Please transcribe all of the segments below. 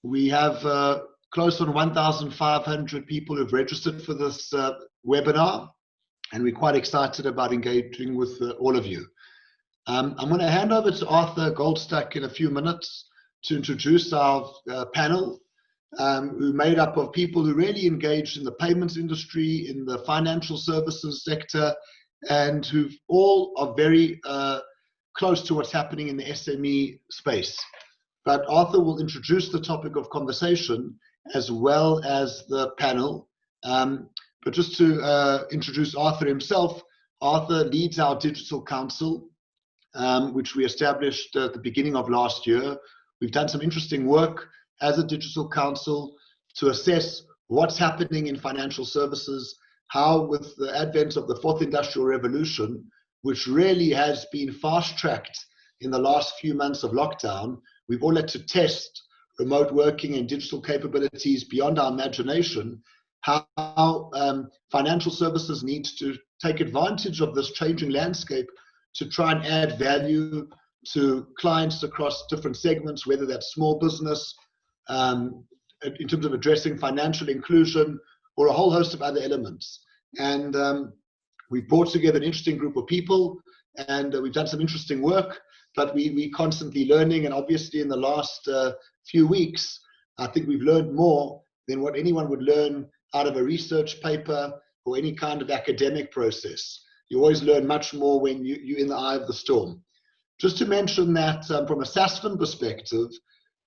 We have close on 1,500 people who've registered for this webinar, and we're quite excited about engaging with all of you. I'm going to hand over to Arthur Goldstack in a few minutes to introduce our panel, who made up of people who really engaged in the payments industry, in the financial services sector, and who all are very close to what's happening in the SME space. But Arthur will introduce the topic of conversation as well as the panel. But just to introduce Arthur himself, Arthur leads our Digital Council, which we established at the beginning of last year. We've done some interesting work as a Digital Council to assess what's happening in financial services, how with the advent of the fourth industrial revolution, which really has been fast-tracked in the last few months of lockdown, we've all had to test remote working and digital capabilities beyond our imagination, how financial services need to take advantage of this changing landscape to try and add value to clients across different segments, whether that's small business, in terms of addressing financial inclusion, or a whole host of other elements. And we've brought together an interesting group of people, and we've done some interesting work, but we're constantly learning. And obviously in the last few weeks, I think we've learned more than what anyone would learn out of a research paper or any kind of academic process. You always learn much more when you're in the eye of the storm. Just to mention that from a SASFIN perspective,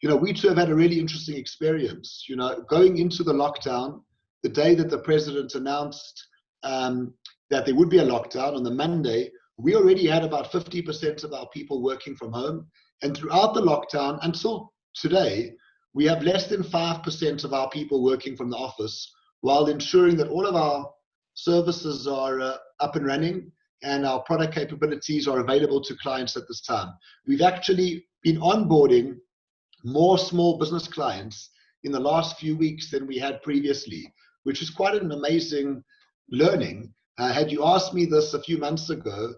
we too have had a really interesting experience. Going into the lockdown, the day that the president announced that there would be a lockdown on the Monday, we already had about 50% of our people working from home. And throughout the lockdown until today, we have less than 5% of our people working from the office, while ensuring that all of our services are up and running and our product capabilities are available to clients at this time. We've actually been onboarding more small business clients in the last few weeks than we had previously, which is quite an amazing learning. Had you asked me this a few months ago,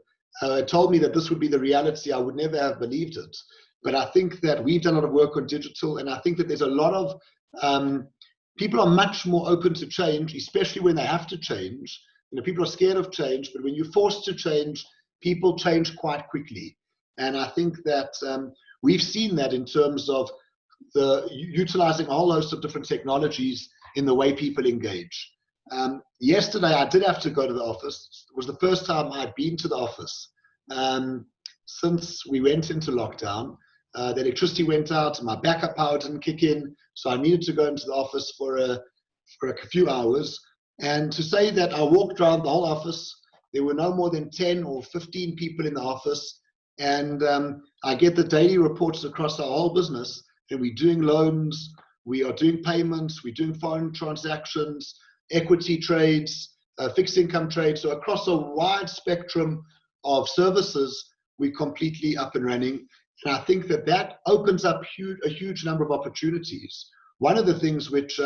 told me that this would be the reality, I would never have believed it. But I think that we've done a lot of work on digital, and I think that there's a lot of people are much more open to change, especially when they have to change. People are scared of change, but when you're forced to change, people change quite quickly. And I think that we've seen that in terms of the utilizing a whole host of different technologies in the way people engage. Yesterday, I did have to go to the office. It was the first time I'd been to the office since we went into lockdown. The electricity went out, my backup power didn't kick in, so I needed to go into the office for a few hours. And to say that I walked around the whole office, there were no more than 10 or 15 people in the office, and I get the daily reports across our whole business, and we're doing loans, we are doing payments, we're doing foreign transactions, equity trades, fixed income trades. So across a wide spectrum of services, we're completely up and running. And I think that opens up a huge number of opportunities. One of the things which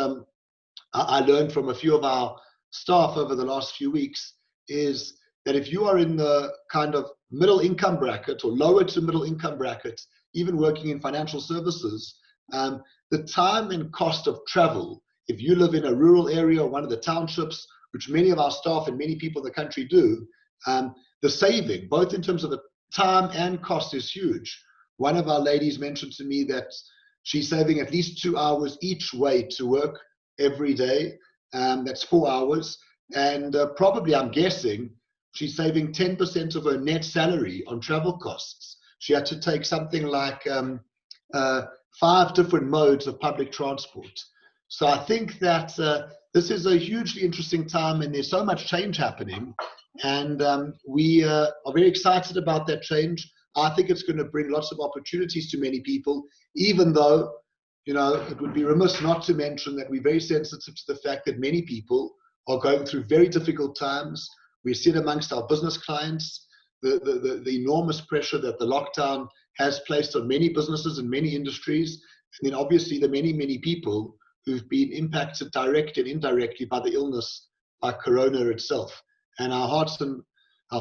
I learned from a few of our staff over the last few weeks is that if you are in the kind of middle income bracket or lower to middle income bracket, even working in financial services, the time and cost of travel, if you live in a rural area or one of the townships, which many of our staff and many people in the country do, the saving, both in terms of the time and cost, is huge. One of our ladies mentioned to me that she's saving at least 2 hours each way to work every day. That's 4 hours. And probably, I'm guessing, she's saving 10% of her net salary on travel costs. She had to take something like 5 different modes of public transport. So I think that this is a hugely interesting time, and there's so much change happening. And we are very excited about that change. I think it's going to bring lots of opportunities to many people, even though, it would be remiss not to mention that we're very sensitive to the fact that many people are going through very difficult times. We see it amongst our business clients, the enormous pressure that the lockdown has placed on many businesses and many industries. And then obviously the many, many people who've been impacted directly and indirectly by the illness, by Corona itself. And our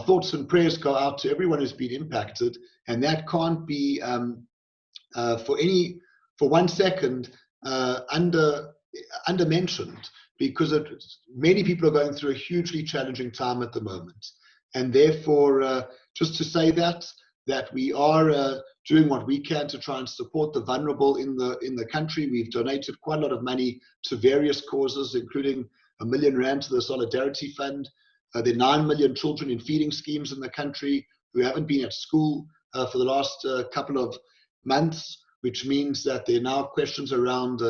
thoughts and prayers go out to everyone who's been impacted. And that can't be, for 1 second, under-mentioned, because many people are going through a hugely challenging time at the moment. And therefore, just to say that we are doing what we can to try and support the vulnerable in the country. We've donated quite a lot of money to various causes, including R1 million to the Solidarity Fund. There are 9 million children in feeding schemes in the country who haven't been at school for the last couple of months, which means that there are now questions around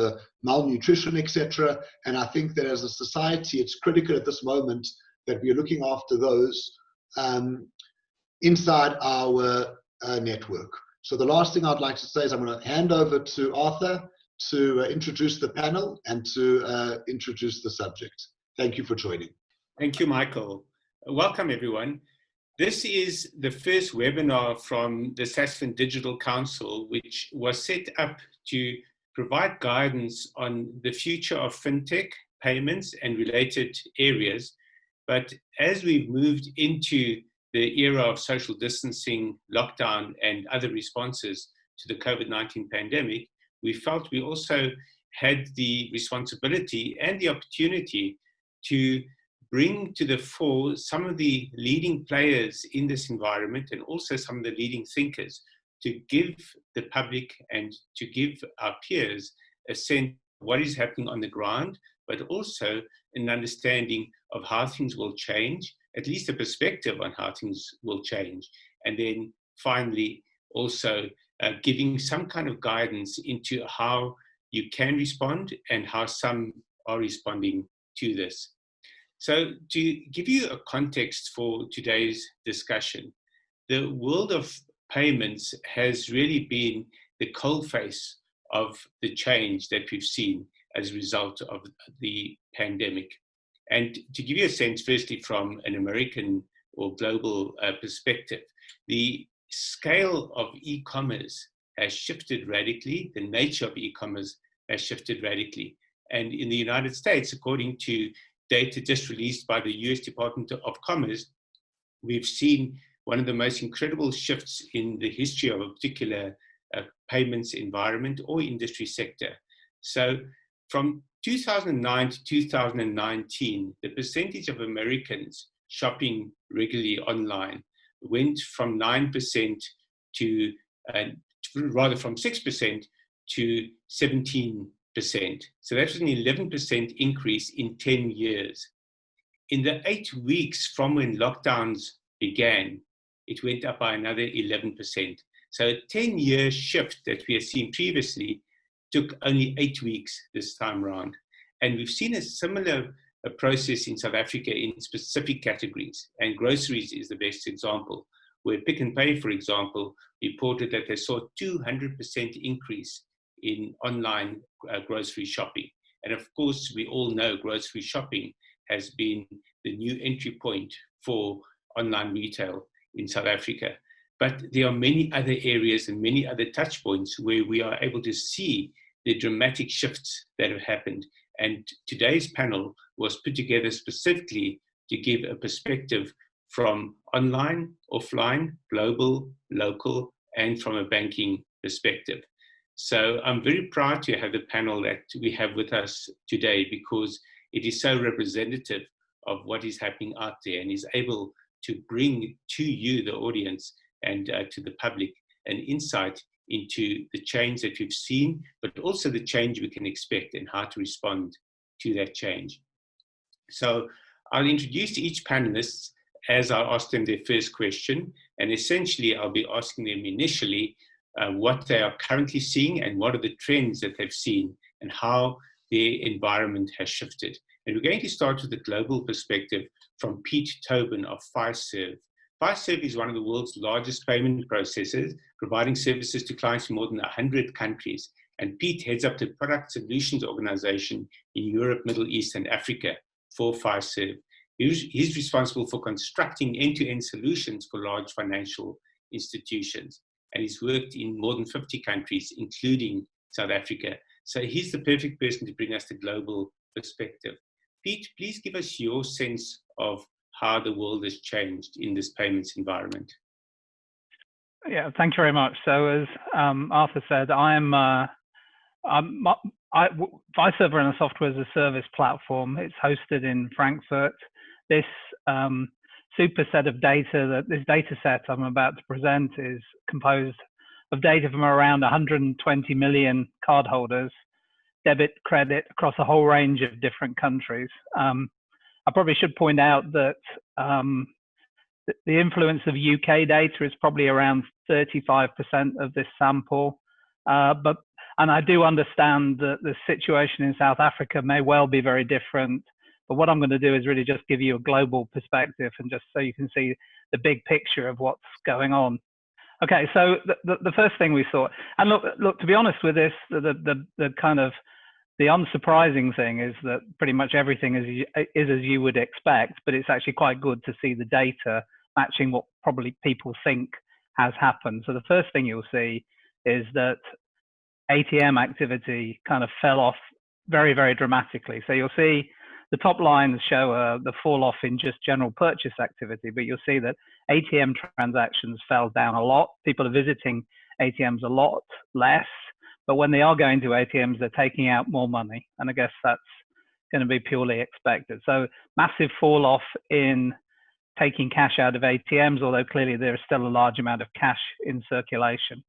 malnutrition, etc. And I think that as a society, it's critical at this moment that we are looking after those inside our network. So the last thing I'd like to say is I'm going to hand over to Arthur to introduce the panel and to introduce the subject. Thank you for joining. Thank you, Michael. Welcome, everyone. This is the first webinar from the South Digital Council, which was set up to provide guidance on the future of fintech, payments, and related areas. But as we've moved into the era of social distancing, lockdown, and other responses to the COVID-19 pandemic, we felt we also had the responsibility and the opportunity to bring to the fore some of the leading players in this environment and also some of the leading thinkers to give the public and to give our peers a sense of what is happening on the ground, but also an understanding of how things will change, at least a perspective on how things will change. And then finally, also giving some kind of guidance into how you can respond and how some are responding to this. So to give you a context for today's discussion, the world of payments has really been the coalface of the change that we've seen as a result of the pandemic. And to give you a sense, firstly, from an American or global perspective, the scale of e-commerce has shifted radically. The nature of e-commerce has shifted radically. And in the United States, according to data just released by the US Department of Commerce, we've seen one of the most incredible shifts in the history of a particular payments environment or industry sector. So from 2009 to 2019, the percentage of Americans shopping regularly online went from 9% to, rather from 6% to 17%. So that was an 11% increase in 10 years. In the 8 weeks from when lockdowns began, it went up by another 11%. So a 10-year shift that we have seen previously took only 8 weeks this time around. And we've seen a similar process in South Africa in specific categories. And groceries is the best example, where Pick n Pay, for example, reported that they saw a 200% increase in online grocery shopping. And of course, we all know grocery shopping has been the new entry point for online retail in South Africa. But there are many other areas and many other touch points where we are able to see the dramatic shifts that have happened. And today's panel was put together specifically to give a perspective from online, offline, global, local, and from a banking perspective. So I'm very proud to have the panel that we have with us today, because it is so representative of what is happening out there and is able to bring to you, the audience, and to the public, an insight into the change that we've seen, but also the change we can expect and how to respond to that change. So I'll introduce each panelist as I ask them their first question, and essentially I'll be asking them initially what they are currently seeing and what are the trends that they've seen and how their environment has shifted. And we're going to start with the global perspective from Pete Tobin of Fiserv. Fiserv is one of the world's largest payment processors, providing services to clients in more than 100 countries. And Pete heads up the Product Solutions Organization in Europe, Middle East, and Africa for Fiserv. He's responsible for constructing end-to-end solutions for large financial institutions. And he's worked in more than 50 countries, including South Africa. So he's the perfect person to bring us the global perspective. Pete, please give us your sense of how the world has changed in this payments environment. Yeah, thank you very much. So as Arthur said, Fiserv are a software as a service platform. It's hosted in Frankfurt. This super set of data, this data set I'm about to present, is composed of data from around 120 million cardholders, debit, credit, across a whole range of different countries. I probably should point out that the influence of UK data is probably around 35% of this sample. And I do understand that the situation in South Africa may well be very different. But what I'm going to do is really just give you a global perspective, and just so you can see the big picture of what's going on. Okay, so the first thing we saw, and look, to be honest with this, the kind of the unsurprising thing is that pretty much everything is as you would expect, but it's actually quite good to see the data matching what probably people think has happened. So the first thing you'll see is that ATM activity kind of fell off very, very dramatically. So you'll see the top lines show the fall off in just general purchase activity, but you'll see that ATM transactions fell down a lot. People are visiting ATMs a lot less, but when they are going to ATMs, they're taking out more money. And I guess that's going to be purely expected. So massive fall off in taking cash out of ATMs, although clearly there is still a large amount of cash in circulation.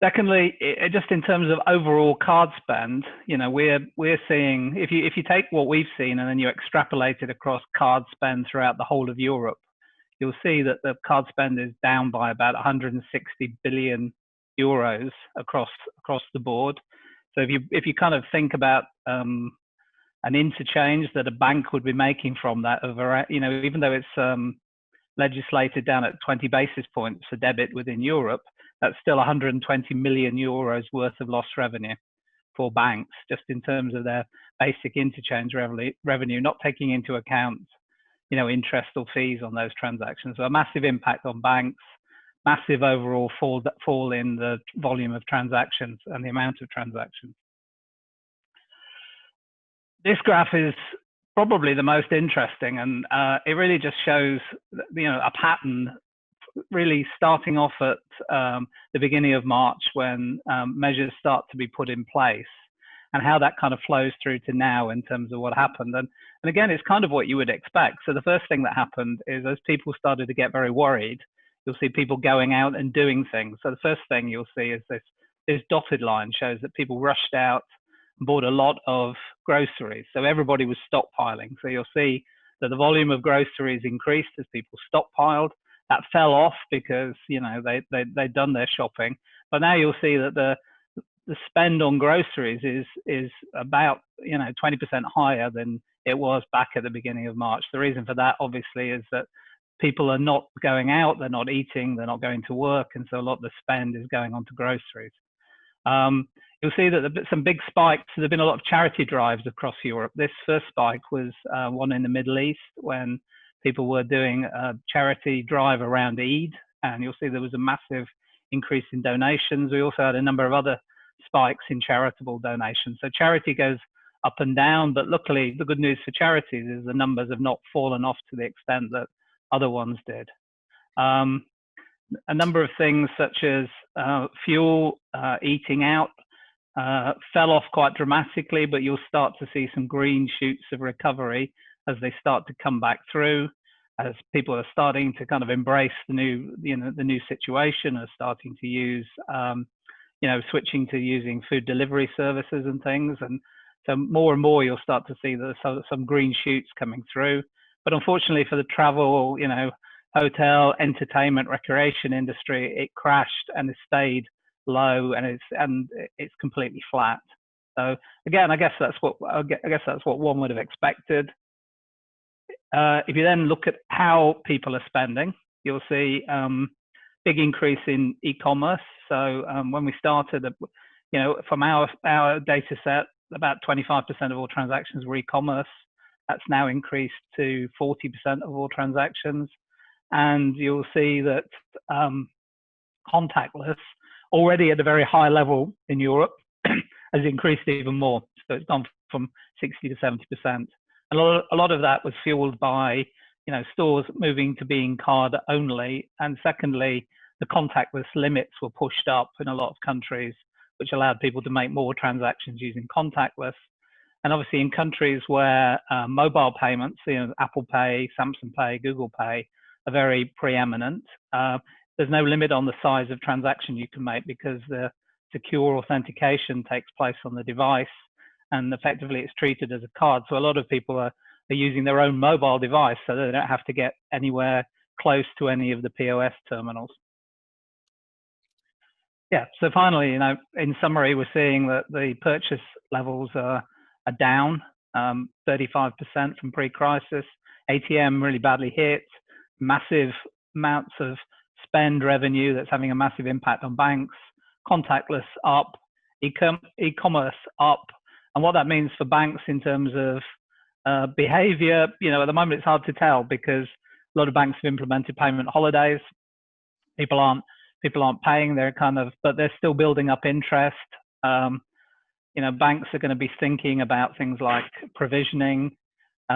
Secondly, just in terms of overall card spend, you know, we're seeing, if you take what we've seen and then you extrapolate it across card spend throughout the whole of Europe, you'll see that the card spend is down by about 160 billion euros across the board. So if you kind of think about an interchange that a bank would be making from that, over, you know, even though it's legislated down at 20 basis points for debit within Europe, that's still 120 million euros worth of lost revenue for banks, just in terms of their basic interchange revenue, not taking into account, you know, interest or fees on those transactions. So a massive impact on banks, massive overall fall in the volume of transactions and the amount of transactions. This graph is probably the most interesting, and it really just shows, you know, a pattern really starting off at the beginning of March, when measures start to be put in place, and how that kind of flows through to now in terms of what happened. And again, it's kind of what you would expect. So the first thing that happened is, as people started to get very worried, you'll see people going out and doing things. So the first thing you'll see is this dotted line shows that people rushed out and bought a lot of groceries. So everybody was stockpiling. So you'll see that the volume of groceries increased as people stockpiled. That fell off because, you know, they'd done their shopping. But now you'll see that the spend on groceries is about, you know, 20% higher than it was back at the beginning of March. The reason for that, obviously, is that people are not going out, they're not eating, they're not going to work, and so a lot of the spend is going on to groceries. You'll see that some big spikes. So there have been a lot of charity drives across Europe. This first spike was one in the Middle East, when people were doing a charity drive around Eid, and you'll see there was a massive increase in donations. We also had a number of other spikes in charitable donations. So charity goes up and down, but luckily the good news for charities is the numbers have not fallen off to the extent that other ones did. A number of things such as fuel, eating out, fell off quite dramatically, but you'll start to see some green shoots of recovery as they start to come back through, as people are starting to kind of embrace the new, you know, the new situation, are starting to use, you know, switching to using food delivery services and things. And so more and more you'll start to see some green shoots coming through. But unfortunately for the travel, you know, hotel, entertainment, recreation industry, it crashed and it stayed low, and it's completely flat. So again, I guess that's what one would have expected. If you then look at how people are spending, you'll see big increase in e-commerce. So when we started, you know, from our data set, about 25% of all transactions were e-commerce. That's now increased to 40% of all transactions. And you'll see that contactless, already at a very high level in Europe, has increased even more. So it's gone from 60 to 70%. And a lot of that was fueled by, you know, stores moving to being card only. And secondly, the contactless limits were pushed up in a lot of countries which allowed people to make more transactions using contactless. And obviously in countries where mobile payments, Apple Pay, Samsung Pay, Google Pay are very preeminent, there's no limit on the size of transaction you can make because the secure authentication takes place on the device and effectively it's treated as a card. So a lot of people are using their own mobile device so they don't have to get anywhere close to any of the POS terminals. Yeah, so finally, in summary, we're seeing that the purchase levels are down 35% from pre-crisis. ATM really badly hit, massive amounts of spend revenue that's having a massive impact on banks, contactless up, e-commerce up. And what that means for banks in terms of behavior, at the moment it's hard to tell because a lot of banks have implemented payment holidays. People aren't paying, but they're still building up interest. Banks are going to be thinking about things like provisioning.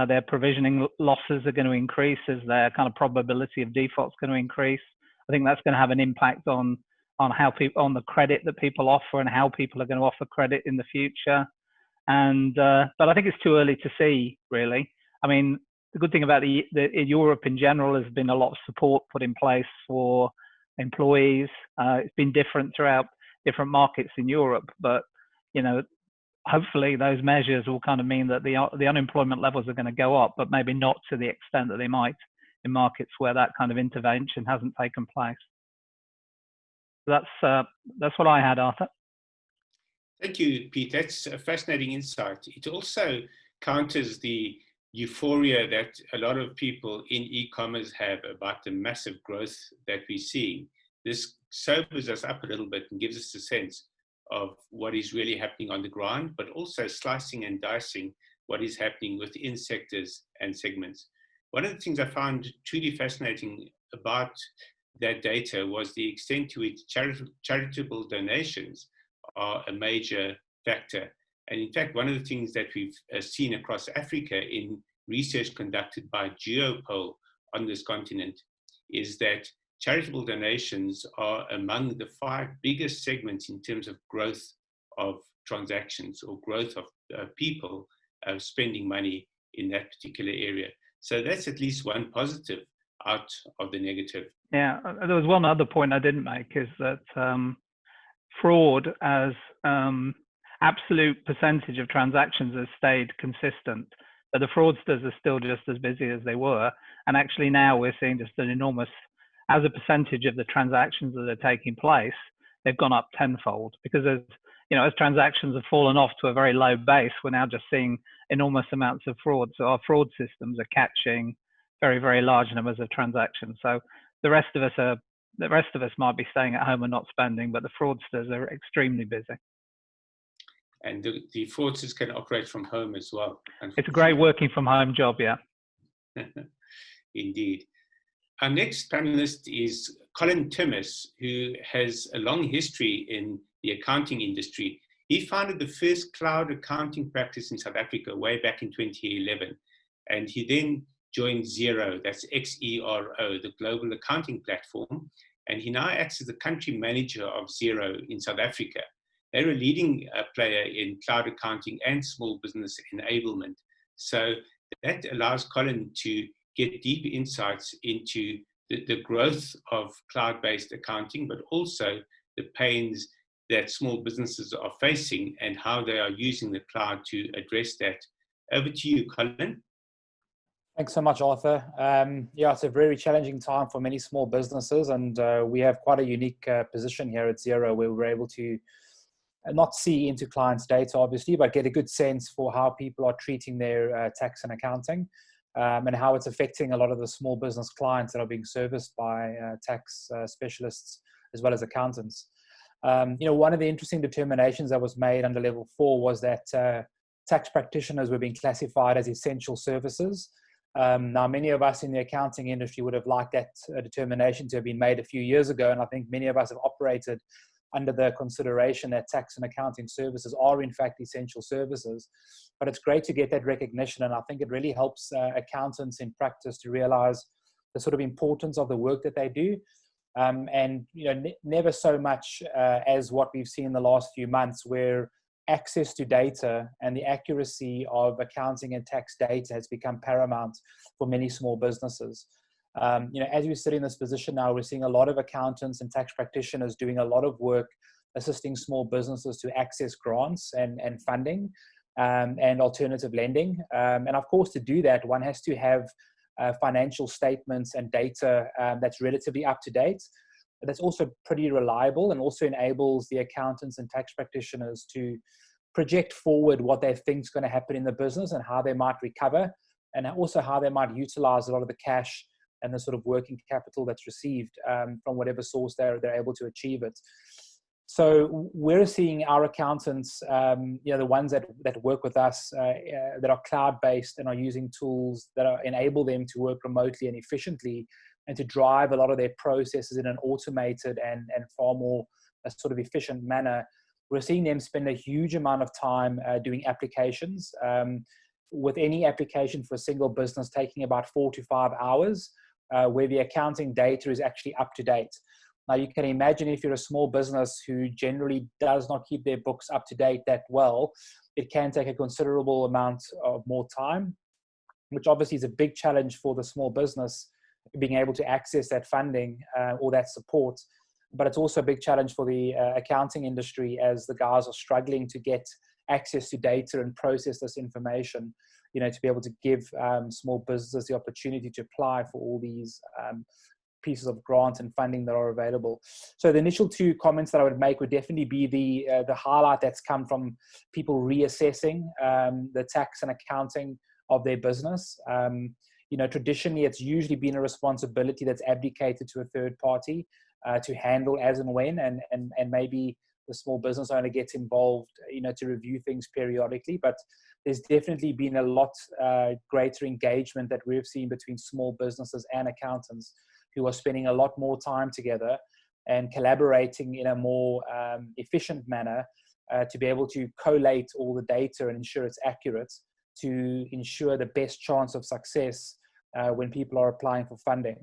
Their provisioning losses are going to increase as their kind of probability of default is going to increase. I think that's going to have an impact on the credit that people offer and how people are going to offer credit in the future. But I think it's too early to see, really. I mean, the good thing about in Europe in general, there's been a lot of support put in place for employees. It's been different throughout different markets in Europe, but hopefully those measures will kind of mean that the unemployment levels are going to go up, but maybe not to the extent that they might in markets where that kind of intervention hasn't taken place. So that's what I had, Arthur. Thank you, Pete. That's a fascinating insight. It also counters the euphoria that a lot of people in e-commerce have about the massive growth that we're seeing. This sobers us up a little bit and gives us a sense of what is really happening on the ground, but also slicing and dicing what is happening within sectors and segments. One of the things I found truly fascinating about that data was the extent to which charitable donations are a major factor. And in fact, one of the things that we've seen across Africa in research conducted by Geopol on this continent is that charitable donations are among the 5 biggest segments in terms of growth of transactions or growth of people spending money in that particular area. So that's at least one positive out of the negative. Yeah, there was one other point I didn't make is that fraud as absolute percentage of transactions has stayed consistent, but the fraudsters are still just as busy as they were. And actually now we're seeing just an enormous, as a percentage of the transactions that are taking place, they've gone up tenfold because as transactions have fallen off to a very low base, we're now just seeing enormous amounts of fraud. So our fraud systems are catching very, very large numbers of transactions. So the rest of us might be staying at home and not spending, but the fraudsters are extremely busy. And the fraudsters can operate from home as well. It's a great working from home job, yeah. Indeed. Our next panelist is Colin Thomas, who has a long history in the accounting industry. He founded the first cloud accounting practice in South Africa way back in 2011. And he then joined Xero, that's Xero, the global accounting platform. And he now acts as the country manager of Xero in South Africa. They're a leading player in cloud accounting and small business enablement. So that allows Colin to get deep insights into the growth of cloud-based accounting, but also the pains that small businesses are facing and how they are using the cloud to address that. Over to you, Colin. Thanks so much, Arthur. Yeah, it's a very challenging time for many small businesses, and we have quite a unique position here at Xero where we're able to not see into clients' data, obviously, but get a good sense for how people are treating their tax and accounting and how it's affecting a lot of the small business clients that are being serviced by tax specialists as well as accountants. One of the interesting determinations that was made under level 4 was that tax practitioners were being classified as essential services. Now, many of us in the accounting industry would have liked that determination to have been made a few years ago, and I think many of us have operated under the consideration that tax and accounting services are in fact essential services. But it's great to get that recognition, and I think it really helps accountants in practice to realize the sort of importance of the work that they do. And never so much as what we've seen in the last few months, where access to data and the accuracy of accounting and tax data has become paramount for many small businesses. As we sit in this position now, we're seeing a lot of accountants and tax practitioners doing a lot of work assisting small businesses to access grants and funding and alternative lending. And of course, to do that, one has to have financial statements and data that's relatively up to date. That's also pretty reliable, and also enables the accountants and tax practitioners to project forward what they think is going to happen in the business and how they might recover, and also how they might utilize a lot of the cash and the sort of working capital that's received from whatever source they're able to achieve it. So we're seeing our accountants, the ones that work with us, that are cloud-based and are using tools that enable them to work remotely and efficiently, and to drive a lot of their processes in an automated and far more sort of efficient manner. We're seeing them spend a huge amount of time doing applications, with any application for a single business taking about 4 to 5 hours, where the accounting data is actually up to date. Now, you can imagine if you're a small business who generally does not keep their books up to date that well, it can take a considerable amount of more time, which obviously is a big challenge for the small business, being able to access that funding or that support. But it's also a big challenge for the accounting industry, as the guys are struggling to get access to data and process this information, to be able to give small businesses the opportunity to apply for all these pieces of grant and funding that are available. So the initial two comments that I would make would definitely be the highlight that's come from people reassessing the tax and accounting of their business. Traditionally, it's usually been a responsibility that's abdicated to a third party to handle as and when, and maybe the small business owner gets involved, to review things periodically. But there's definitely been a lot greater engagement that we've seen between small businesses and accountants, who are spending a lot more time together and collaborating in a more efficient manner to be able to collate all the data and ensure it's accurate, to ensure the best chance of success when people are applying for funding.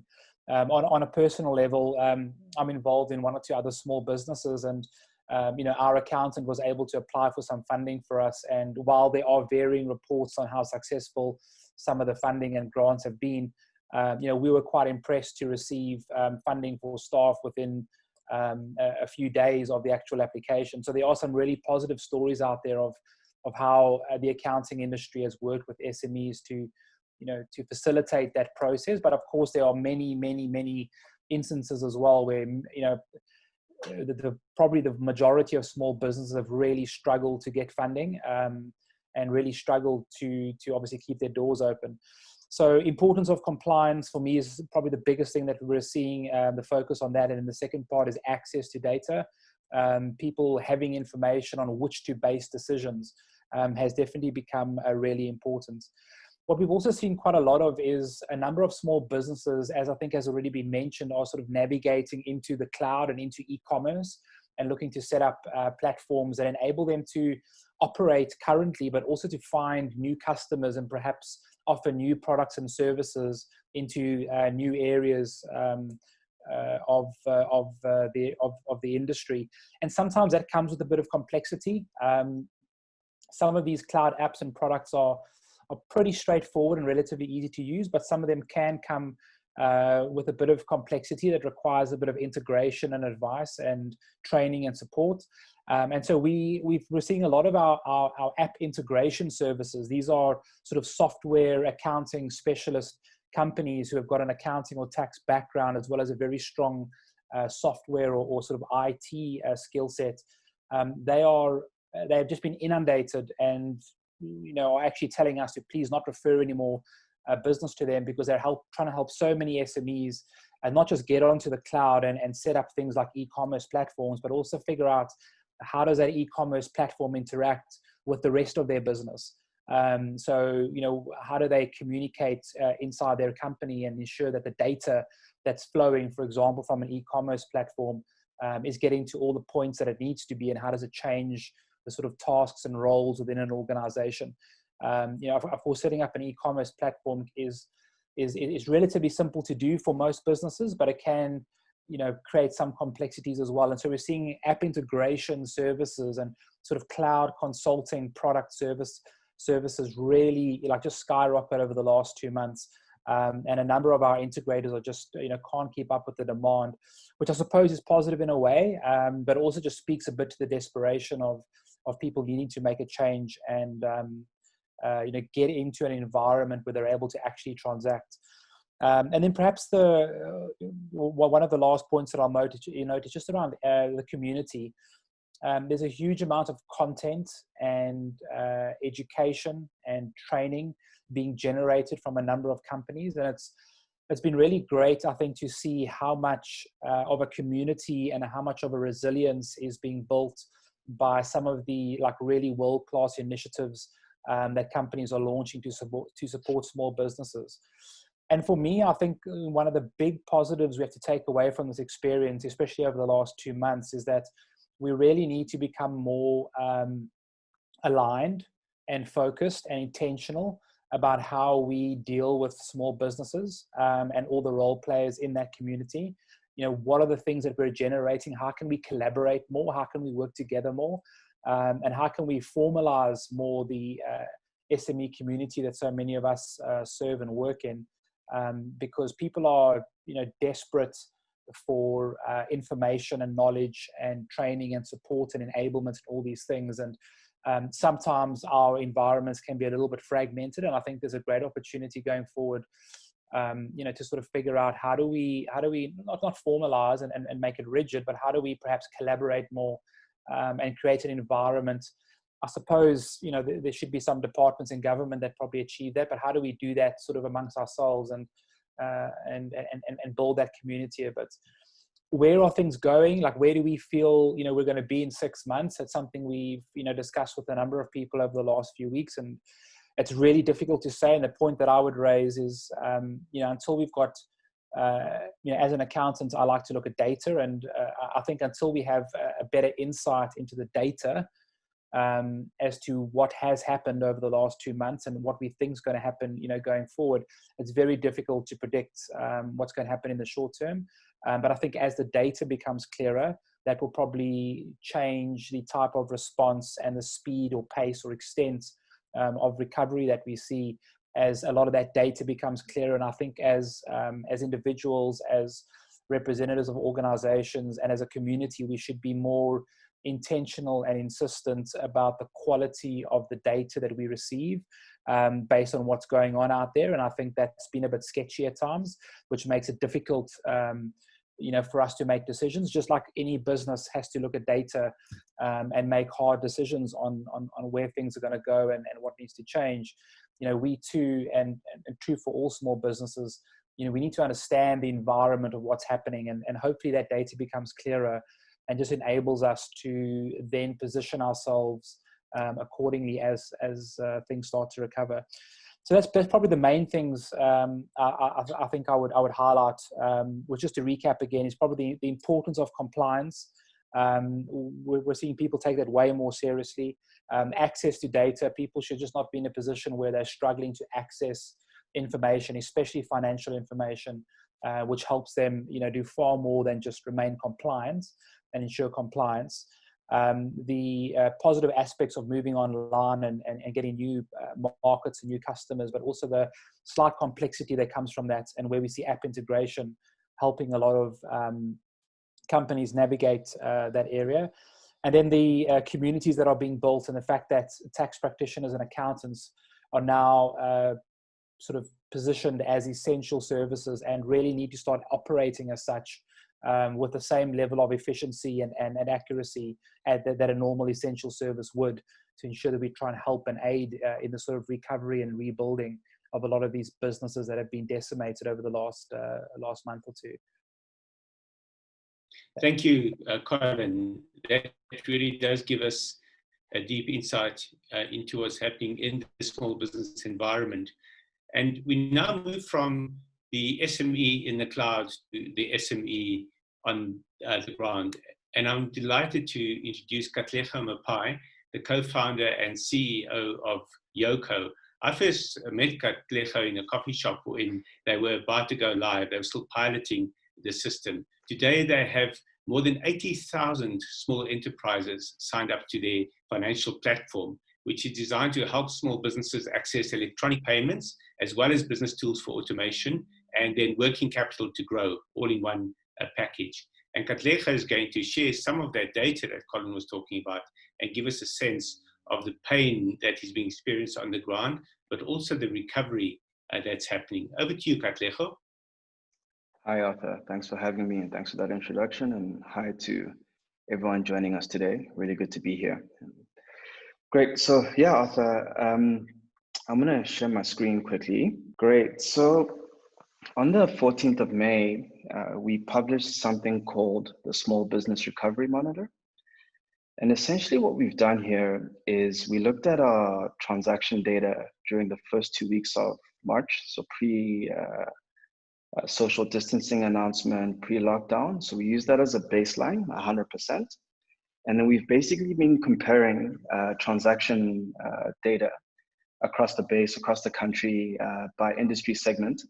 On a personal level, I'm involved in 1 or 2 other small businesses, and our accountant was able to apply for some funding for us. And while there are varying reports on how successful some of the funding and grants have been, we were quite impressed to receive funding for staff within a few days of the actual application. So there are some really positive stories out there of how the accounting industry has worked with SMEs to facilitate that process. But of course, there are many, many, many instances as well where, probably the majority of small businesses have really struggled to get funding and really struggled to obviously keep their doors open. So importance of compliance for me is probably the biggest thing that we're seeing, the focus on that. And then the second part is access to data. People having information on which to base decisions has definitely become really important. What we've also seen quite a lot of is a number of small businesses, as I think has already been mentioned, are sort of navigating into the cloud and into e-commerce, and looking to set up platforms that enable them to operate currently, but also to find new customers and perhaps offer new products and services into new areas of the industry. And sometimes that comes with a bit of complexity. Some of these cloud apps and products are pretty straightforward and relatively easy to use, but some of them can come with a bit of complexity that requires a bit of integration and advice and training and support. And so we're seeing a lot of our app integration services. These are sort of software accounting specialist companies who have got an accounting or tax background, as well as a very strong software or sort of IT skill set. They have just been inundated and are actually telling us to please not refer any more business to them, because they're trying to help so many SMEs and not just get onto the cloud and set up things like e-commerce platforms, but also figure out how does that e-commerce platform interact with the rest of their business. So how do they communicate inside their company and ensure that the data that's flowing, for example, from an e-commerce platform is getting to all the points that it needs to be, and how does it change the sort of tasks and roles within an organization. Of course, setting up an e-commerce platform is relatively simple to do for most businesses, but it can create some complexities as well. And so we're seeing app integration services and sort of cloud consulting product services really just skyrocket over the last 2 months. And a number of our integrators are just, can't keep up with the demand, which I suppose is positive in a way, but also just speaks a bit to the desperation of people needing to make a change and, get into an environment where they're able to actually transact. And then perhaps one of the last points that I'll note, is just around the community. There's a huge amount of content and education and training being generated from a number of companies, and it's been really great, I think, to see how much of a community and how much of a resilience is being built by some of the really world-class initiatives that companies are launching to support small businesses. And for me, I think one of the big positives we have to take away from this experience, especially over the last 2 months, is that we really need to become more aligned and focused and intentional about how we deal with small businesses and all the role players in that community. What are the things that we're generating? How can we collaborate more? How can we work together more? And how can we formalize more the SME community that so many of us serve and work in? Because people are, desperate for information and knowledge and training and support and enablement and all these things. And sometimes our environments can be a little bit fragmented. And I think there's a great opportunity going forward, to sort of figure out how do we not formalize and make it rigid, but how do we perhaps collaborate more and create an environment. I suppose, there should be some departments in government that probably achieve that, but how do we do that sort of amongst ourselves and build that community a bit? Where are things going? Where do we feel, we're going to be in 6 months? That's something we've, discussed with a number of people over the last few weeks, and it's really difficult to say. And the point that I would raise is, until we've got, as an accountant, I like to look at data, and I think until we have a better insight into the data as to what has happened over the last 2 months and what we think is going to happen, going forward, it's very difficult to predict what's going to happen in the short term. But I think as the data becomes clearer, that will probably change the type of response and the speed or pace or extent of recovery that we see as a lot of that data becomes clearer. And I think as individuals, as representatives of organizations, and as a community, we should be more intentional and insistent about the quality of the data that we receive based on what's going on out there. And I think that's been a bit sketchy at times, which makes it difficult for us to make decisions. Just like any business has to look at data and make hard decisions on where things are going to go and what needs to change. We too, and true for all small businesses, we need to understand the environment of what's happening, and hopefully that data becomes clearer and just enables us to then position ourselves accordingly as things start to recover. So that's probably the main things I think I would highlight. Which, just to recap again, is probably the importance of compliance. We're seeing people take that way more seriously. Access to data. People should just not be in a position where they're struggling to access information, especially financial information, which helps them, do far more than just remain compliant and ensure compliance. The positive aspects of moving online and getting new markets and new customers, but also the slight complexity that comes from that, and where we see app integration helping a lot of companies navigate that area. And then the communities that are being built, and the fact that tax practitioners and accountants are now sort of positioned as essential services and really need to start operating as such, with the same level of efficiency and accuracy that a normal essential service would, to ensure that we try and help and aid in the sort of recovery and rebuilding of a lot of these businesses that have been decimated over the last month or two. Thank you, Colin. That really does give us a deep insight into what's happening in the small business environment. And we now move from the SME in the cloud to the SME on the ground. And I'm delighted to introduce Katlego Mapai, the co-founder and CEO of Yoko. I first met Katlego in a coffee shop when they were about to go live. They were still piloting the system. Today, they have more than 80,000 small enterprises signed up to their financial platform, which is designed to help small businesses access electronic payments, as well as business tools for automation, and then working capital to grow, all in one package. And Katlego is going to share some of that data that Colin was talking about and give us a sense of the pain that is being experienced on the ground, but also the recovery that's happening. Over to you, Katlego. Hi, Arthur. Thanks for having me, and thanks for that introduction. And hi to everyone joining us today. Really good to be here. Great. So yeah, Arthur, I'm going to share my screen quickly. Great. So on the 14th of May, we published something called the Small Business Recovery Monitor. And essentially what we've done here is we looked at our transaction data during the first 2 weeks of March, so social distancing announcement, pre-lockdown. So we use that as a baseline, 100%. And then we've basically been comparing transaction data across the base, across the country, by industry segment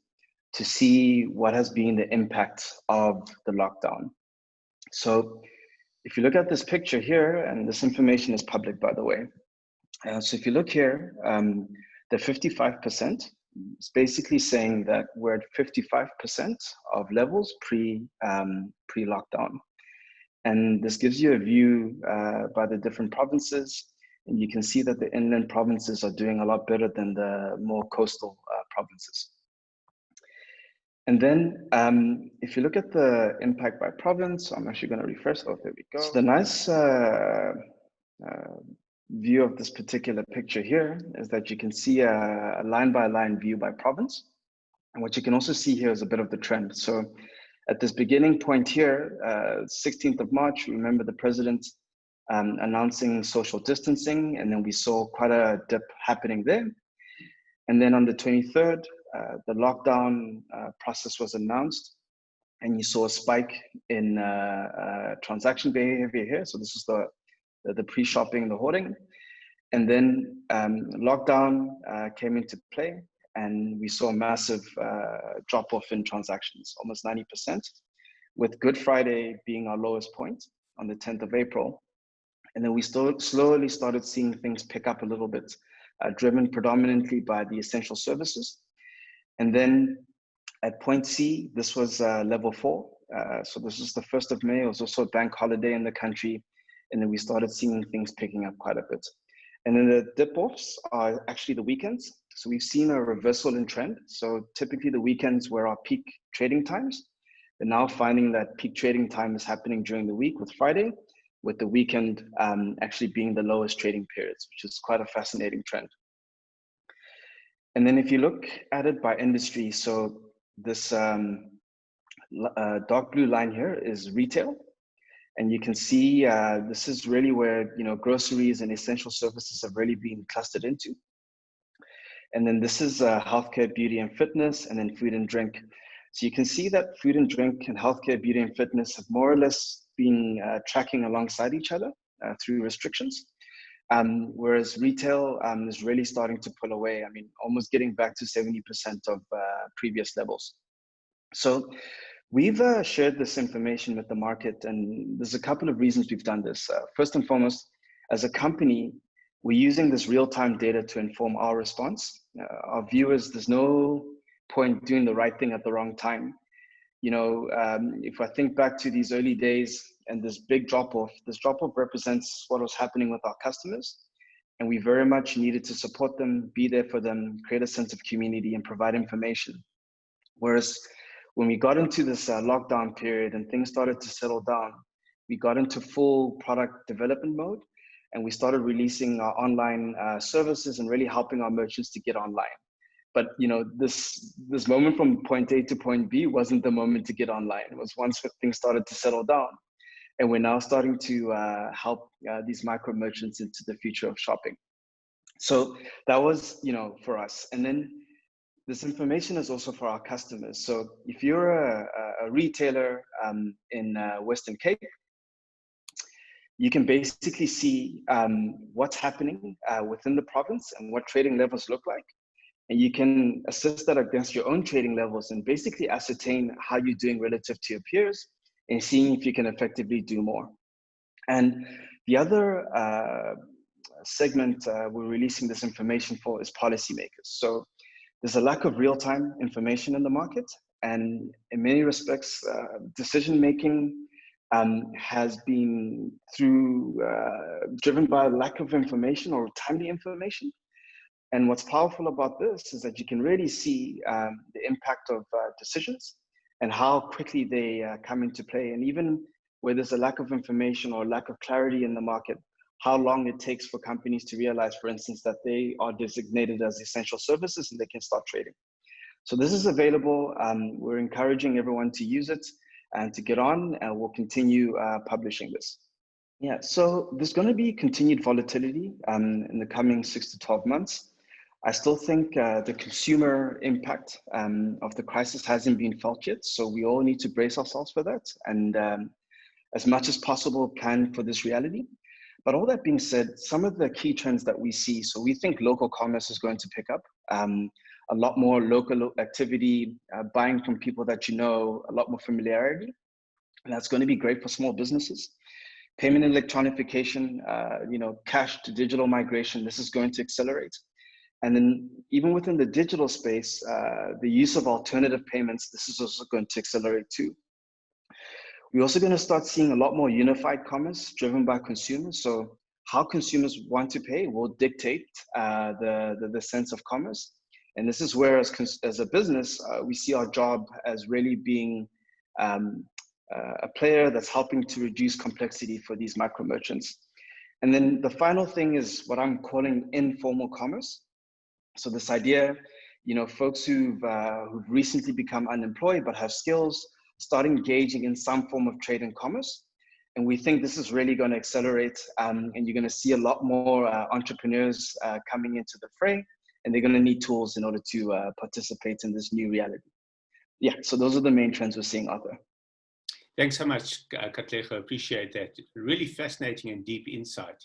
to see what has been the impact of the lockdown. So if you look at this picture here, and this information is public, by the way. So if you look here, the 55%, it's basically saying that we're at 55% of levels pre-lockdown. And this gives you a view by the different provinces. And you can see that the inland provinces are doing a lot better than the more coastal provinces. And then if you look at the impact by province, I'm actually going to refresh. Oh, there we go. So the nice view of this particular picture here is that you can see a line-by-line view by province. And what you can also see here is a bit of the trend. So at this beginning point here, 16th of March, remember the president announcing social distancing, and then we saw quite a dip happening there. And then on the 23rd, the lockdown process was announced, and you saw a spike in transaction behavior here. So this is the pre-shopping, the hoarding. And then lockdown came into play, and we saw a massive drop-off in transactions, almost 90%, with Good Friday being our lowest point on the 10th of April. And then we slowly started seeing things pick up a little bit, driven predominantly by the essential services. And then at point C, this was level 4. So this was the 1st of May. It was also a bank holiday in the country. And then we started seeing things picking up quite a bit. And then the dip-offs are actually the weekends. So we've seen a reversal in trend. So typically the weekends were our peak trading times. We're now finding that peak trading time is happening during the week with Friday, with the weekend actually being the lowest trading periods, which is quite a fascinating trend. And then if you look at it by industry, so this dark blue line here is retail. And you can see this is really where groceries and essential services have really been clustered into. And then this is healthcare, beauty and fitness, and then food and drink. So you can see that food and drink and healthcare, beauty and fitness have more or less been tracking alongside each other through restrictions. Whereas retail is really starting to pull away. I mean, almost getting back to 70% of previous levels. So we've shared this information with the market, and there's a couple of reasons we've done this. First and foremost, as a company, we're using this real-time data to inform our response. Our view is there's no point doing the right thing at the wrong time. If I think back to these early days and this big drop-off, this drop-off represents what was happening with our customers. And we very much needed to support them, be there for them, create a sense of community and provide information. Whereas when we got into this lockdown period and things started to settle down, we got into full product development mode, and we started releasing our online services and really helping our merchants to get online. But this moment from point A to point B wasn't the moment to get online. It was once things started to settle down, and we're now starting to help these micro merchants into the future of shopping. So that was for us. And then this information is also for our customers. So if you're a retailer in Western Cape, you can basically see what's happening within the province and what trading levels look like. And you can assess that against your own trading levels and basically ascertain how you're doing relative to your peers and seeing if you can effectively do more. And the other segment we're releasing this information for is policymakers. So there's a lack of real-time information in the market, and in many respects, decision-making has been driven by a lack of information or timely information. And what's powerful about this is that you can really see the impact of decisions and how quickly they come into play. And even where there's a lack of information or lack of clarity in the market, how long it takes for companies to realize, for instance, that they are designated as essential services and they can start trading. So this is available. We're encouraging everyone to use it and to get on, and we'll continue publishing this. Yeah, so there's going to be continued volatility in the coming 6 to 12 months. I still think the consumer impact of the crisis hasn't been felt yet, so we all need to brace ourselves for that and as much as possible plan for this reality. But all that being said, some of the key trends that we see, so we think local commerce is going to pick up, a lot more local activity, buying from people that you know, a lot more familiarity, and that's going to be great for small businesses. Payment electronification, cash to digital migration, this is going to accelerate. And then even within the digital space, the use of alternative payments, this is also going to accelerate too. We're also going to start seeing a lot more unified commerce driven by consumers. So how consumers want to pay will dictate the sense of commerce. And this is where, as a business, we see our job as really being a player that's helping to reduce complexity for these micro merchants. And then the final thing is what I'm calling informal commerce. So this idea, folks who've recently become unemployed but have skills, start engaging in some form of trade and commerce. And we think this is really going to accelerate, and you're going to see a lot more entrepreneurs coming into the fray, and they're going to need tools in order to participate in this new reality. Yeah, so those are the main trends we're seeing out there. Thanks so much, Katlego. Appreciate that. Really fascinating and deep insight.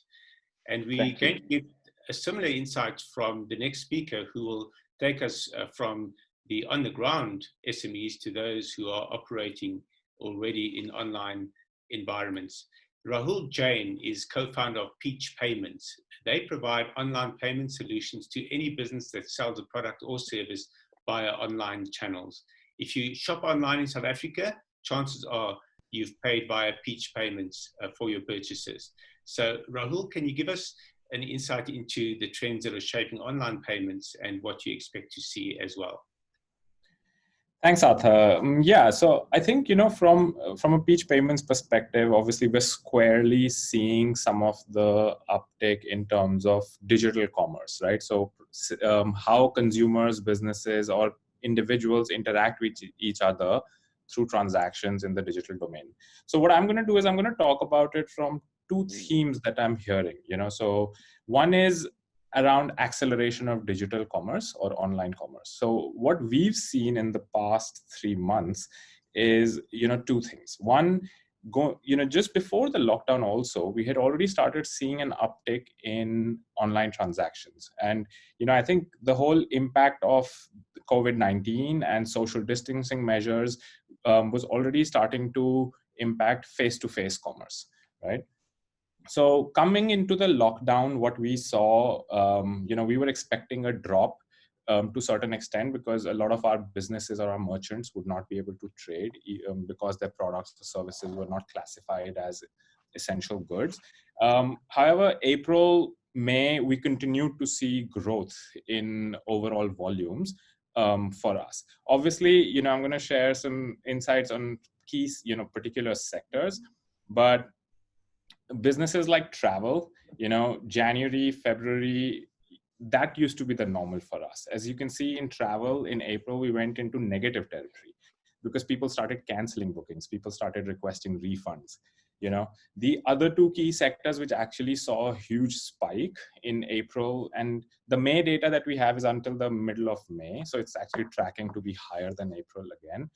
And we're going to give a similar insight from the next speaker, who will take us from the on-the-ground SMEs to those who are operating already in online environments. Rahul Jain is co-founder of Peach Payments. They provide online payment solutions to any business that sells a product or service via online channels. If you shop online in South Africa, chances are you've paid via Peach Payments for your purchases. So Rahul, can you give us an insight into the trends that are shaping online payments and what you expect to see as well? Thanks, Arthur. Yeah, so I think, from a Peach Payments perspective, obviously we're squarely seeing some of the uptake in terms of digital commerce, right? So how consumers, businesses, or individuals interact with each other through transactions in the digital domain. So what I'm going to do is I'm going to talk about it from two themes that I'm hearing, So one is around acceleration of digital commerce or online commerce. So what we've seen in the past 3 months is, two things. One, just before the lockdown also, we had already started seeing an uptick in online transactions. And, I think the whole impact of COVID-19 and social distancing measures was already starting to impact face-to-face commerce, right? So coming into the lockdown, what we saw, we were expecting a drop to a certain extent because a lot of our businesses or our merchants would not be able to trade because their products or services were not classified as essential goods. However, April, May, we continued to see growth in overall volumes for us. Obviously, I'm going to share some insights on key, particular sectors, but businesses like travel, January, February, that used to be the normal for us. As you can see in travel, in April, we went into negative territory because people started canceling bookings. People started requesting refunds. The other two key sectors which actually saw a huge spike in April, and the May data that we have is until the middle of May. So it's actually tracking to be higher than April again.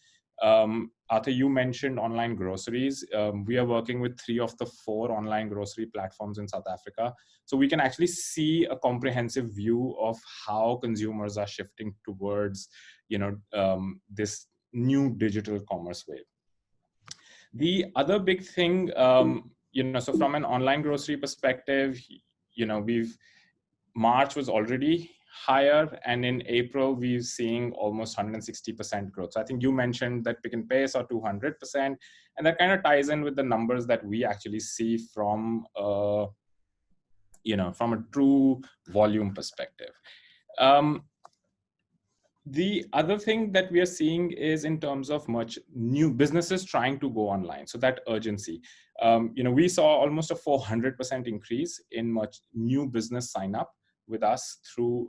Arthur, you mentioned online groceries. We are working with 3 of the 4 online grocery platforms in South Africa. So we can actually see a comprehensive view of how consumers are shifting towards, this new digital commerce wave. The other big thing, so from an online grocery perspective, March was already higher, and in April we're seeing almost 160% growth. So I think you mentioned that Pick and Pay saw 200%, and that kind of ties in with the numbers that we actually see from from a true volume perspective. The other thing that we are seeing is in terms of much new businesses trying to go online. So that urgency, we saw almost a 400% increase in much new business sign up with us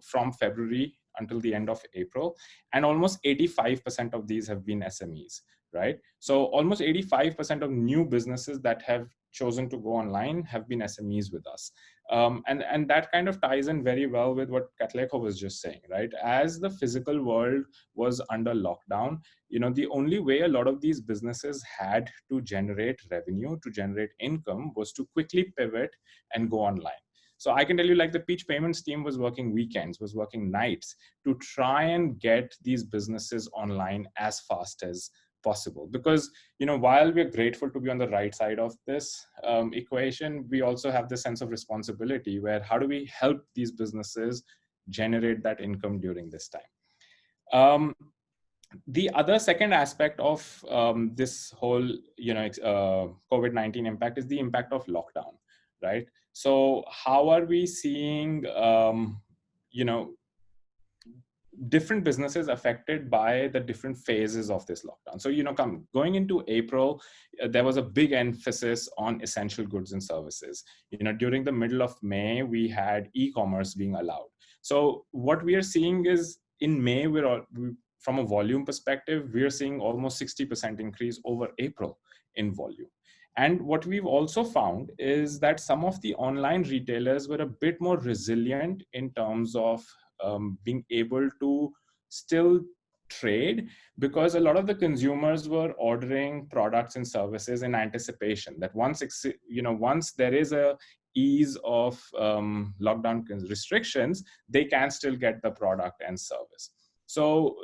from February until the end of April. And almost 85% of these have been SMEs, right? So almost 85% of new businesses that have chosen to go online have been SMEs with us. And that kind of ties in very well with what Katlego was just saying, right? As the physical world was under lockdown, the only way a lot of these businesses had to generate revenue, to generate income, was to quickly pivot and go online. So I can tell you, like, the Peach Payments team was working weekends, was working nights to try and get these businesses online as fast as possible. Because, while we're grateful to be on the right side of this equation, we also have this sense of responsibility where how do we help these businesses generate that income during this time? The other second aspect of this whole, COVID-19 impact is the impact of lockdown, right? So how are we seeing, different businesses affected by the different phases of this lockdown? So, going into April, there was a big emphasis on essential goods and services. During the middle of May, we had e-commerce being allowed. So what we are seeing is in May, from a volume perspective, we're seeing almost 60% increase over April in volume. And what we've also found is that some of the online retailers were a bit more resilient in terms of being able to still trade, because a lot of the consumers were ordering products and services in anticipation that once there is a ease of lockdown restrictions, they can still get the product and service. So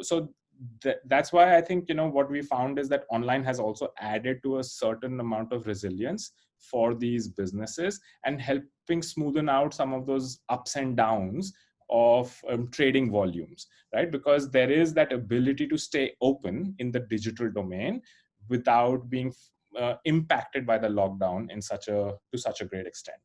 that's why I think, what we found is that online has also added to a certain amount of resilience for these businesses and helping smoothen out some of those ups and downs of trading volumes, right? Because there is that ability to stay open in the digital domain without being impacted by the lockdown to such a great extent.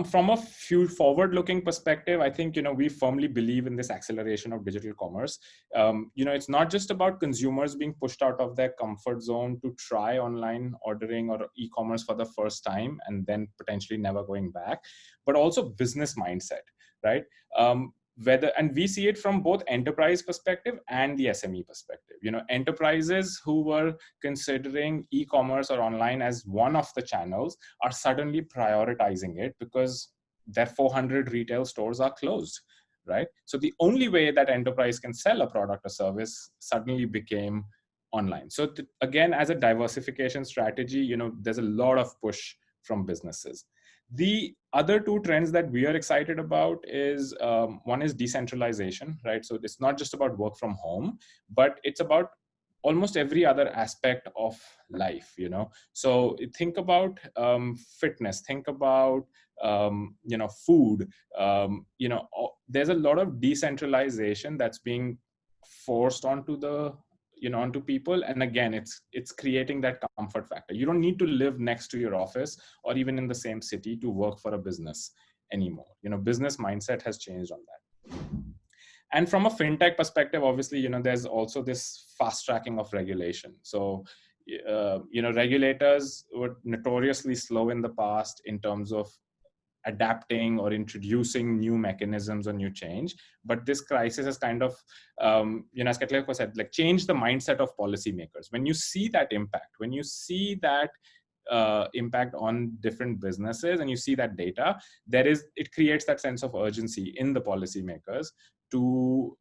From a forward-looking perspective, I think, we firmly believe in this acceleration of digital commerce. It's not just about consumers being pushed out of their comfort zone to try online ordering or e-commerce for the first time and then potentially never going back, but also business mindset, right? And we see it from both enterprise perspective and the SME perspective. Enterprises who were considering e-commerce or online as one of the channels are suddenly prioritizing it because their 400 retail stores are closed, right? So the only way that enterprise can sell a product or service suddenly became online. So again, as a diversification strategy, there's a lot of push from businesses. The other two trends that we are excited about is one is decentralization, right? So it's not just about work from home, but it's about almost every other aspect of life, So think about fitness, think about food. There's a lot of decentralization that's being forced onto people, and again, it's creating that comfort factor. You don't need to live next to your office or even in the same city to work for a business anymore. Business mindset has changed on that. And from a fintech perspective, obviously, there's also this fast tracking of regulation. So regulators were notoriously slow in the past in terms of adapting or introducing new mechanisms or new change. But this crisis has kind of, as Katlego said, like, changed the mindset of policymakers. When you see that impact, when you see that impact on different businesses and you see that data, it creates that sense of urgency in the policymakers to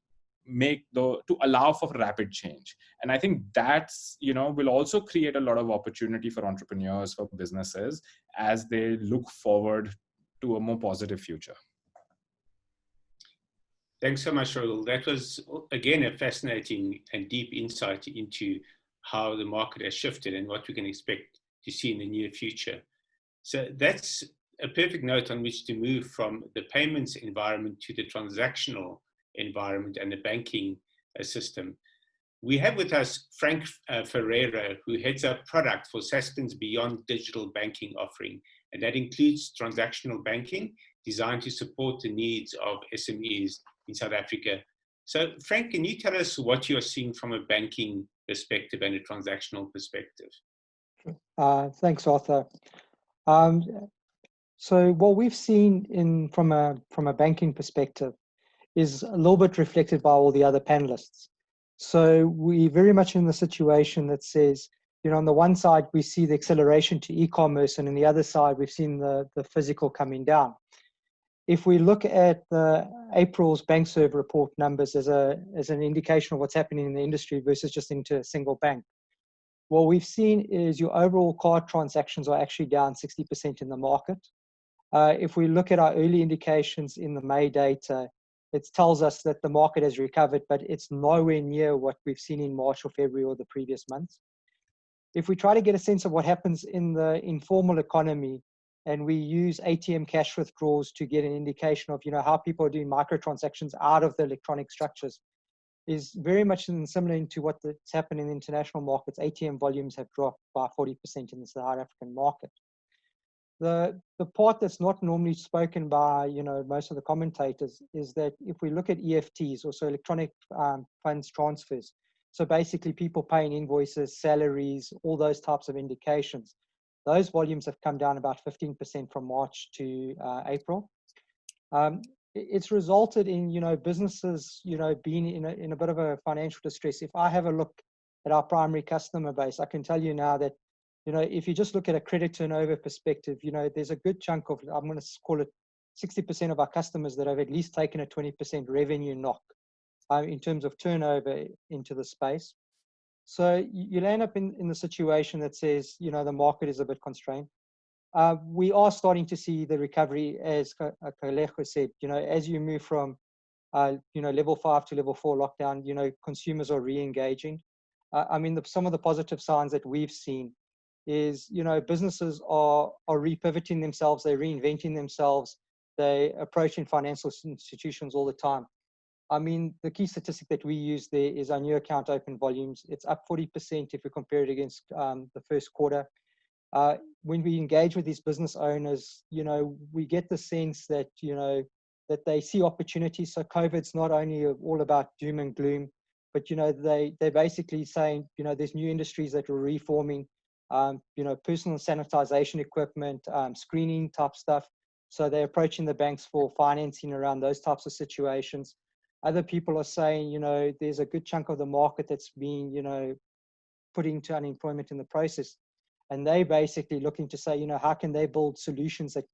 allow for rapid change. And I think that's, will also create a lot of opportunity for entrepreneurs, for businesses, as they look forward to a more positive future. Thanks so much, Rahul. That was, again, a fascinating and deep insight into how the market has shifted and what we can expect to see in the near future. So that's a perfect note on which to move from the payments environment to the transactional environment and the banking system. We have with us Frank Ferreira, who heads up product for Sasfin's Beyond Digital Banking offering, and that includes transactional banking designed to support the needs of SMEs in South Africa. So Frank, can you tell us what you're seeing from a banking perspective and a transactional perspective? Thanks, Arthur. So what we've seen from a banking perspective is a little bit reflected by all the other panelists. So we're very much in the situation that says, on the one side, we see the acceleration to e-commerce, and on the other side, we've seen the physical coming down. If we look at the April's BankServe report numbers as an indication of what's happening in the industry versus just into a single bank, what we've seen is your overall card transactions are actually down 60% in the market. If we look at our early indications in the May data, it tells us that the market has recovered, but it's nowhere near what we've seen in March or February or the previous months. If we try to get a sense of what happens in the informal economy, and we use ATM cash withdrawals to get an indication of how people are doing microtransactions out of the electronic structures, is very much similar to what's happened in international markets. ATM volumes have dropped by 40% in the South African market. The part that's not normally spoken by most of the commentators is that if we look at EFTs, also electronic funds transfers, so basically people paying invoices, salaries, all those types of indications, those volumes have come down about 15% from March to April. It's resulted in businesses being in a bit of a financial distress. If I have a look at our primary customer base, I can tell you now that if you just look at a credit turnover perspective, there's a good chunk of, I'm going to call it 60% of our customers that have at least taken a 20% revenue knock in terms of turnover into the space. So you'll end up in the situation that says, the market is a bit constrained. We are starting to see the recovery, as Kalejo said, as you move from, level 5 to level 4 lockdown, consumers are re-engaging. Some of the positive signs that we've seen is, businesses are repivoting themselves, they're reinventing themselves, they're approaching financial institutions all the time. The key statistic that we use there is our new account open volumes. It's up 40% if we compare it against the first quarter. When we engage with these business owners, we get the sense that, that they see opportunities. So COVID's not only all about doom and gloom, but, they're basically saying, there's new industries that are reforming, personal sanitization equipment, screening type stuff. So they're approaching the banks for financing around those types of situations. Other people are saying, there's a good chunk of the market that's being, put into unemployment in the process. And they basically looking to say, how can they build solutions that,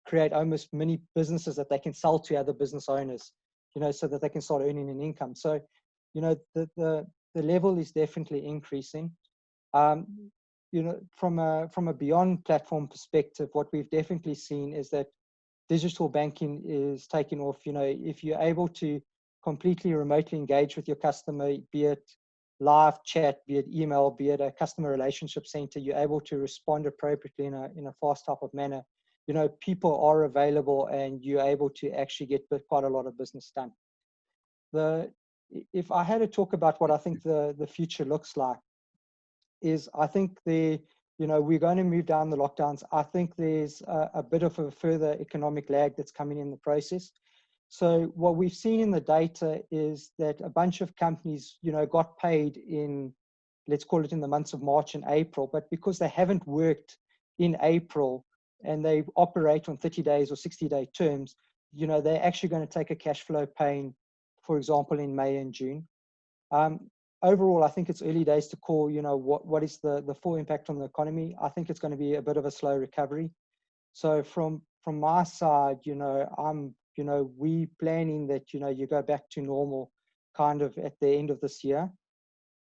create almost mini businesses that they can sell to other business owners, so that they can start earning an income. So, the level is definitely increasing. From a beyond platform perspective, what we've definitely seen is that digital banking is taking off. If you're able to completely remotely engage with your customer, be it live chat, be it email, be it a customer relationship center, you're able to respond appropriately in a fast type of manner. People are available and you're able to actually get quite a lot of business done. If I had to talk about what I think the future looks like, is I think we're going to move down the lockdowns. I think there's a bit of a further economic lag that's coming in the process. So what we've seen in the data is that a bunch of companies, got paid in, let's call it in the months of March and April, but because they haven't worked in April and they operate on 30 days or 60-day terms, they're actually going to take a cash flow pain, for example, in May and June. Overall, I think it's early days to call, what is the full impact on the economy. I think it's going to be a bit of a slow recovery. So from my side, we planning that, you go back to normal kind of at the end of this year.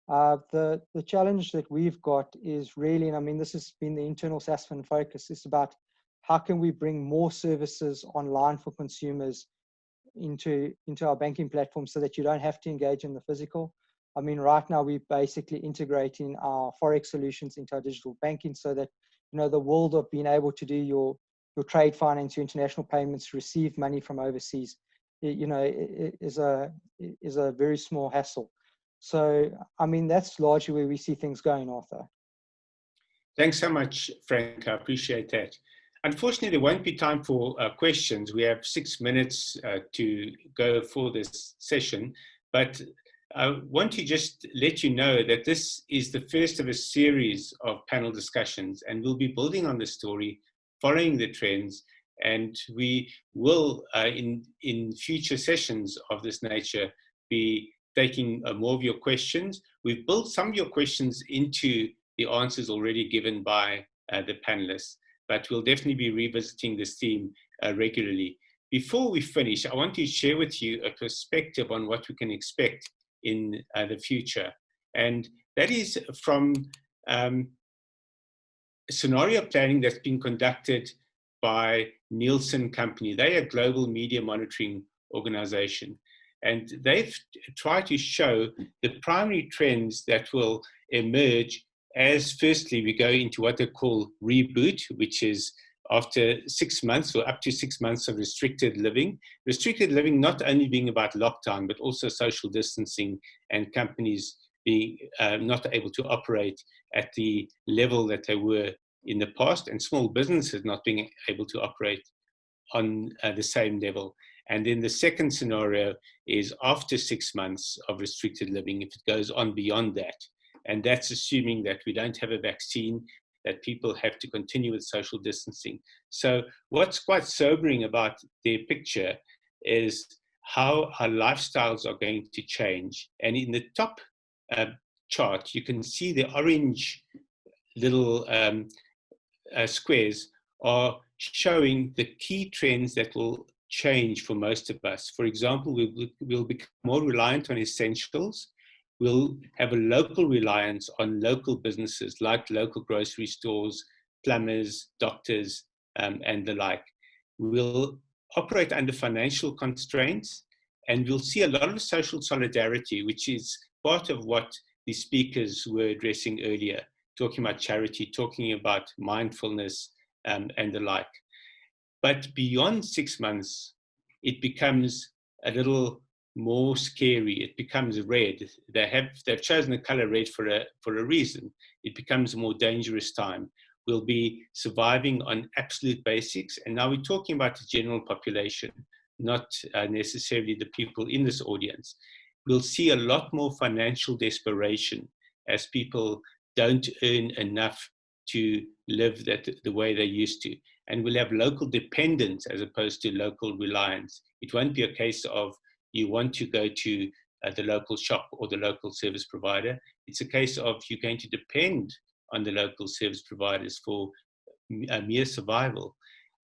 The challenge that we've got is really, and this has been the internal Sasfin focus, is about how can we bring more services online for consumers into our banking platform so that you don't have to engage in the physical. I mean, right now we're basically integrating our Forex solutions into our digital banking so that, you know, the world of being able to do your trade finance, your international payments, receive money from overseas, you know, is a very small hassle. So, I mean, that's largely where we see things going, Arthur. Thanks so much, Frank. I appreciate that. Unfortunately, there won't be time for questions. We have 6 minutes to go for this session, but I want to just let you know that this is the first of a series of panel discussions, and we'll be building on the story, following the trends, and we will, in future sessions of this nature, be taking more of your questions. We've built some of your questions into the answers already given by the panelists, but we'll definitely be revisiting this theme regularly. Before we finish, I want to share with you a perspective on what we can expect in the future. And that is from scenario planning that's been conducted by Nielsen Company. They're a global media monitoring organization. And they've tried to show the primary trends that will emerge as, firstly, we go into what they call reboot, which is after 6 months or up to 6 months of restricted living. Restricted living not only being about lockdown, but also social distancing and companies being not able to operate at the level that they were in the past, and small businesses not being able to operate on the same level. And then the second scenario is after 6 months of restricted living, if it goes on beyond that. And that's assuming that we don't have a vaccine, that people have to continue with social distancing. So what's quite sobering about their picture is how our lifestyles are going to change. And in the top chart, you can see the orange little squares are showing the key trends that will change for most of us. For example, we'll become more reliant on essentials. We'll have a local reliance on local businesses like local grocery stores, plumbers, doctors, and the like. We'll operate under financial constraints, and we'll see a lot of social solidarity, which is part of what the speakers were addressing earlier, talking about charity, talking about mindfulness, and the like. But beyond 6 months, it becomes a little more scary. It becomes red. They've chosen the color red for a reason. It becomes a more dangerous time. We'll be surviving on absolute basics. And now we're talking about the general population, not necessarily the people in this audience. We'll see a lot more financial desperation as people don't earn enough to live the way they used to. And we'll have local dependence as opposed to local reliance. It won't be a case of you want to go to the local shop or the local service provider. It's a case of you're going to depend on the local service providers for mere survival.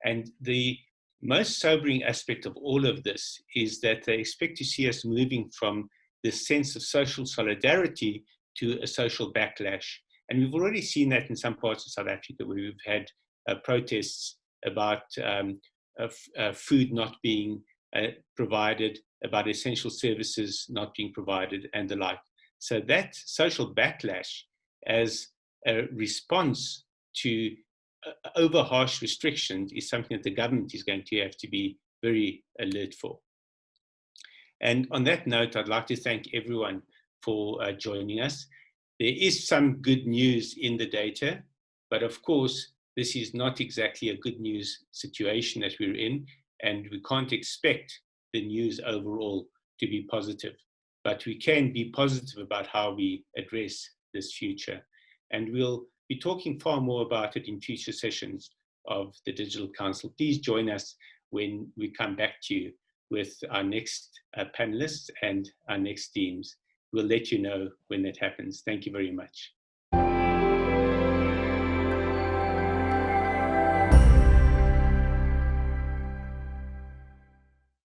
And the most sobering aspect of all of this is that they expect to see us moving from this sense of social solidarity to a social backlash. And we've already seen that in some parts of South Africa, where we've had protests about food not being provided, about essential services not being provided, and the like. So that social backlash as a response to over harsh restrictions is something that the government is going to have to be very alert for. And on that note, I'd like to thank everyone for joining us. There is some good news in the data, but of course, this is not exactly a good news situation that we're in, and we can't expect the news overall to be positive. But we can be positive about how we address this future. And we'll be talking far more about it in future sessions of the Digital Council. Please join us when we come back to you with our next panelists and our next themes. We'll let you know when that happens. Thank you very much.